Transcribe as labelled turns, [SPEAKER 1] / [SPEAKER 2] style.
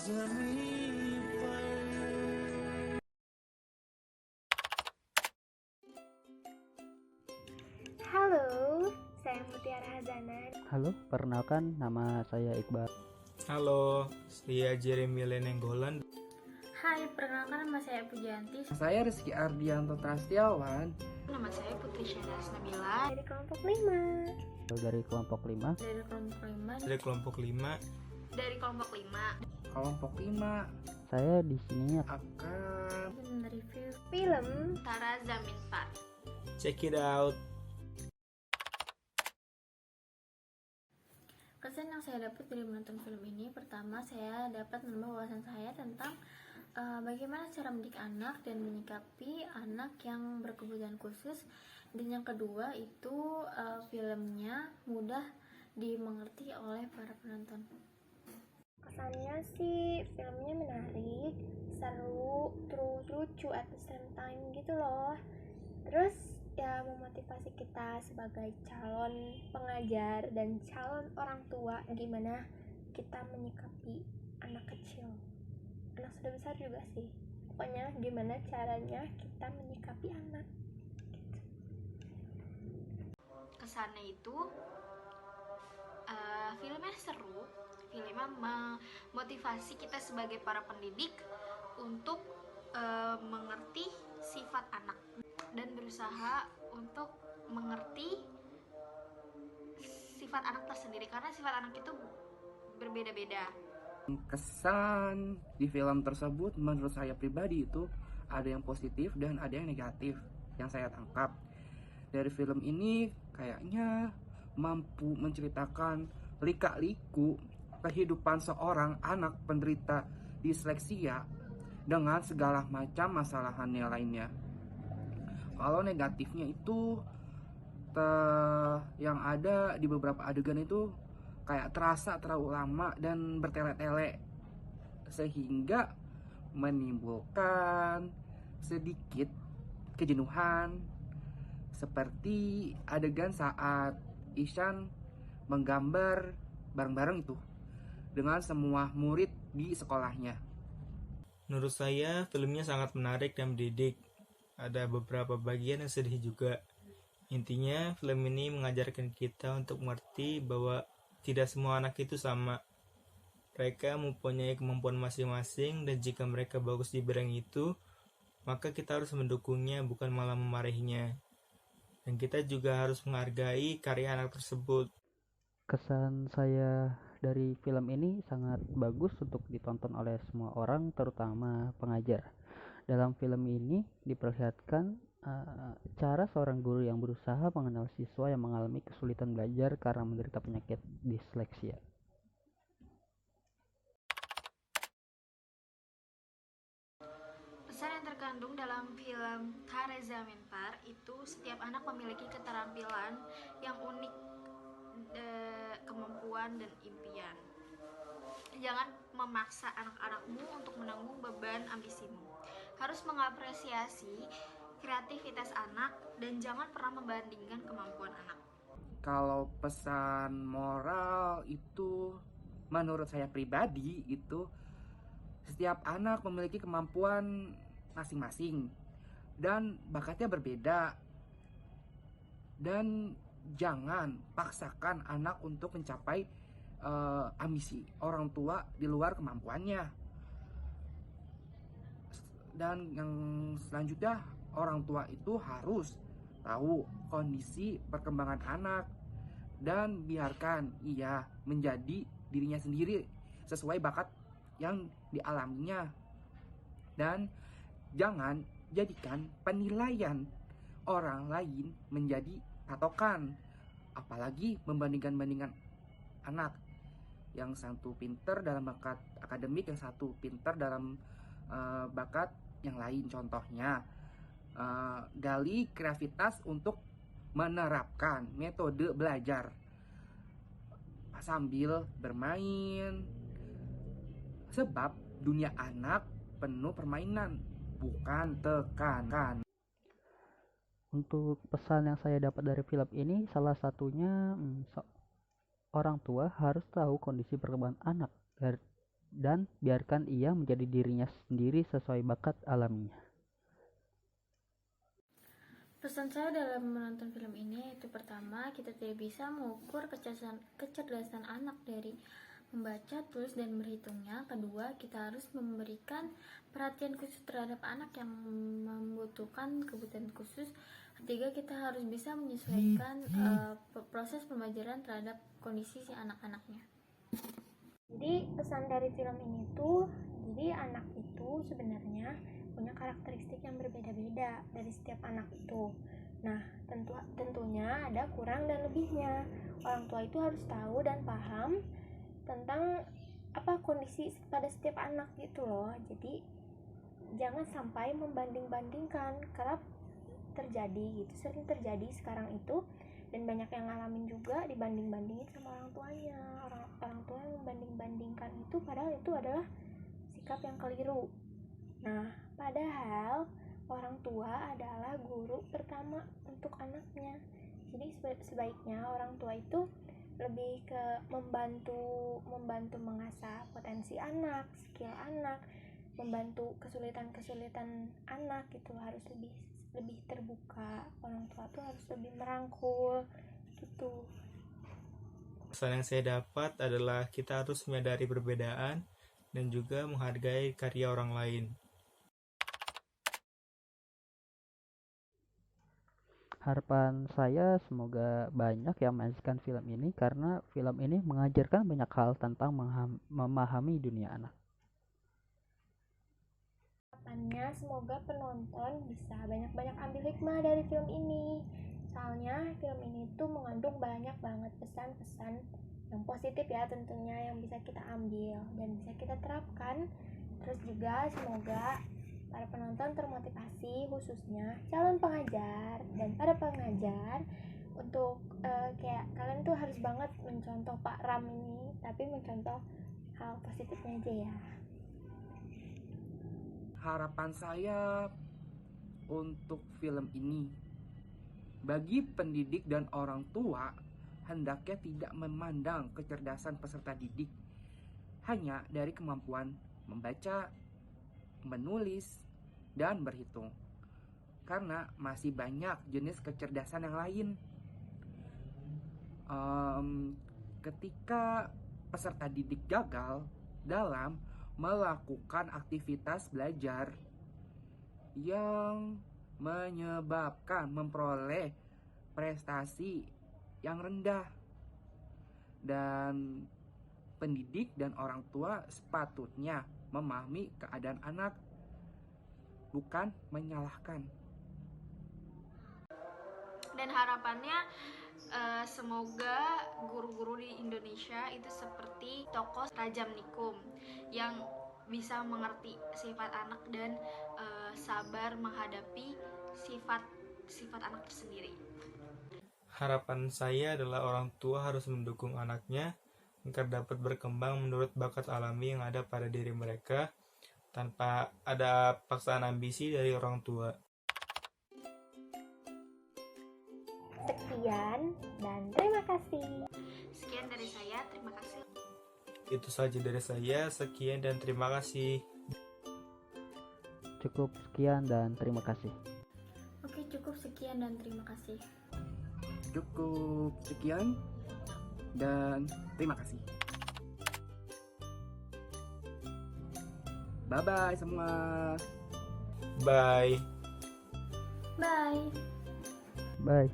[SPEAKER 1] Halo, saya Mutiara Hazana.
[SPEAKER 2] Halo, perkenalkan nama saya Iqbal.
[SPEAKER 3] Halo, saya Jeremy Lenenggolan.
[SPEAKER 4] Hai, perkenalkan nama saya Pujanti.
[SPEAKER 5] Saya Rizky Ardianto Trastiawan.
[SPEAKER 4] Nama saya Putri Syadas Nabila.
[SPEAKER 1] Dari kelompok 5.
[SPEAKER 2] Dari kelompok 5.
[SPEAKER 4] Dari kelompok 5.
[SPEAKER 3] Dari kelompok 5.
[SPEAKER 4] Dari kelompok 5.
[SPEAKER 5] Kelompok 5
[SPEAKER 2] Saya di sini
[SPEAKER 5] akan
[SPEAKER 4] Mereview
[SPEAKER 1] Film
[SPEAKER 4] Tara Zamin Par.
[SPEAKER 3] Check it out.
[SPEAKER 4] Kesan yang saya dapat dari menonton film ini, pertama saya dapat menambah wawasan saya tentang bagaimana cara mendidik anak dan menyikapi anak yang berkebutuhan khusus. Dan yang kedua itu filmnya mudah dimengerti oleh para penonton.
[SPEAKER 1] kesannya sih filmnya menarik, seru, terus lucu at the same time gitu loh. Terus ya memotivasi kita sebagai calon pengajar dan calon orang tua gimana kita menyikapi anak kecil, anak sudah besar juga sih. Pokoknya gimana caranya kita menyikapi anak.
[SPEAKER 4] Kesannya itu filmnya seru, filmnya memotivasi kita sebagai para pendidik untuk mengerti sifat anak dan berusaha untuk mengerti sifat anak tersendiri, karena sifat anak itu berbeda-beda.
[SPEAKER 5] kesan di film tersebut menurut saya pribadi itu ada yang positif dan ada yang negatif yang saya tangkap. Dari film ini kayaknya mampu menceritakan lika-liku kehidupan seorang anak penderita disleksia dengan segala macam masalahannya lainnya. Kalau negatifnya itu yang ada di beberapa adegan itu kayak terasa terlalu lama dan bertele-tele sehingga menimbulkan sedikit kejenuhan, seperti adegan saat Ishan menggambar bareng-bareng itu dengan semua murid di sekolahnya.
[SPEAKER 3] Menurut saya, filmnya sangat menarik dan mendidik. Ada beberapa bagian yang sedih juga. Intinya, film ini mengajarkan kita untuk mengerti bahwa tidak semua anak itu sama. Mereka mempunyai kemampuan masing-masing, dan jika mereka bagus di bidang itu, maka kita harus mendukungnya, bukan malah memarahinya. Dan kita juga harus menghargai karya anak tersebut.
[SPEAKER 2] kesan saya dari film ini sangat bagus untuk ditonton oleh semua orang, terutama pengajar. Dalam film ini diperlihatkan cara seorang guru yang berusaha mengenal siswa yang mengalami kesulitan belajar karena menderita penyakit disleksia.
[SPEAKER 4] Pesan yang terkandung dalam film Tara Zamin Par itu setiap anak memiliki keterampilan yang unik, kemampuan dan impian. Jangan memaksa anak-anakmu untuk menanggung beban ambisimu. Harus mengapresiasi kreativitas anak dan jangan pernah membandingkan kemampuan anak.
[SPEAKER 5] Kalau pesan moral itu menurut saya pribadi itu setiap anak memiliki kemampuan masing-masing dan bakatnya berbeda, dan jangan paksakan anak untuk mencapai ambisi orang tua di luar kemampuannya. Dan yang selanjutnya, orang tua itu harus tahu kondisi perkembangan anak dan biarkan ia menjadi dirinya sendiri sesuai bakat yang dialaminya. Dan jangan jadikan penilaian orang lain menjadi patokan, apalagi membandingkan anak yang satu pinter dalam bakat akademik, yang satu pinter dalam bakat yang lain. Contohnya gali kreativitas untuk menerapkan metode belajar sambil bermain, sebab dunia anak penuh permainan, bukan tekanan.
[SPEAKER 2] Untuk pesan yang saya dapat dari film ini, salah satunya orang tua harus tahu kondisi perkembangan anak dan biarkan ia menjadi dirinya sendiri sesuai bakat alaminya.
[SPEAKER 4] Pesan saya dalam menonton film ini itu pertama, kita tidak bisa mengukur kecerdasan anak dari membaca, tulis, dan berhitungnya. Kedua, kita harus memberikan perhatian khusus terhadap anak yang membutuhkan kebutuhan khusus. Ketiga, kita harus bisa menyesuaikan proses pembelajaran terhadap kondisi si anak-anaknya.
[SPEAKER 1] Jadi pesan dari film ini tuh, jadi anak itu sebenarnya punya karakteristik yang berbeda-beda dari setiap anak itu. Nah, tentunya ada kurang dan lebihnya. Orang tua itu harus tahu dan paham tentang kondisi pada setiap anak gitu loh. Jadi jangan sampai membanding-bandingkan, kerap terjadi gitu, sering terjadi sekarang itu, dan banyak yang ngalamin juga dibanding-bandingin sama orang tuanya. Orang tua yang membanding-bandingkan itu, padahal itu adalah sikap yang keliru. Nah, padahal orang tua adalah guru pertama untuk anaknya. Jadi sebaiknya orang tua itu lebih ke membantu mengasah potensi anak, skill anak, membantu kesulitan anak itu harus lebih terbuka. Orang tua tuh harus lebih merangkul gitu.
[SPEAKER 3] Pesan yang saya dapat adalah kita harus menyadari perbedaan dan juga menghargai karya orang lain.
[SPEAKER 2] Harapan saya semoga banyak yang menyaksikan film ini karena film ini mengajarkan banyak hal tentang memahami dunia anak.
[SPEAKER 1] Harapannya semoga penonton bisa banyak-banyak ambil hikmah dari film ini. Soalnya film ini tuh mengandung banyak banget pesan-pesan yang positif ya tentunya, yang bisa kita ambil dan bisa kita terapkan. Terus juga semoga para penonton termotivasi, khususnya calon pengajar dan para pengajar, untuk kayak kalian tuh harus banget mencontoh Pak Ram ini, tapi mencontoh hal positifnya aja ya.
[SPEAKER 5] Harapan saya untuk film ini, bagi pendidik dan orang tua, hendaknya tidak memandang kecerdasan peserta didik hanya dari kemampuan membaca, menulis, dan berhitung, karena masih banyak jenis kecerdasan yang lain. Ketika peserta didik gagal dalam melakukan aktivitas belajar yang menyebabkan memperoleh prestasi yang rendah, dan pendidik dan orang tua sepatutnya memahami keadaan anak, bukan menyalahkan.
[SPEAKER 4] Dan harapannya semoga guru-guru di Indonesia itu seperti tokoh Rajam Nikum yang bisa mengerti sifat anak dan sabar menghadapi sifat anak tersendiri.
[SPEAKER 3] Harapan saya adalah orang tua harus mendukung anaknya agar dapat berkembang menurut bakat alami yang ada pada diri mereka tanpa ada paksaan ambisi dari orang tua.
[SPEAKER 1] Sekian dan terima kasih.
[SPEAKER 4] Sekian dari saya, terima kasih.
[SPEAKER 3] Itu saja dari saya, sekian dan terima kasih.
[SPEAKER 2] Cukup sekian dan terima kasih.
[SPEAKER 4] Oke, cukup sekian dan terima kasih.
[SPEAKER 5] Cukup sekian dan terima kasih. Bye-bye semua.
[SPEAKER 3] Bye.
[SPEAKER 4] Bye.
[SPEAKER 2] Bye.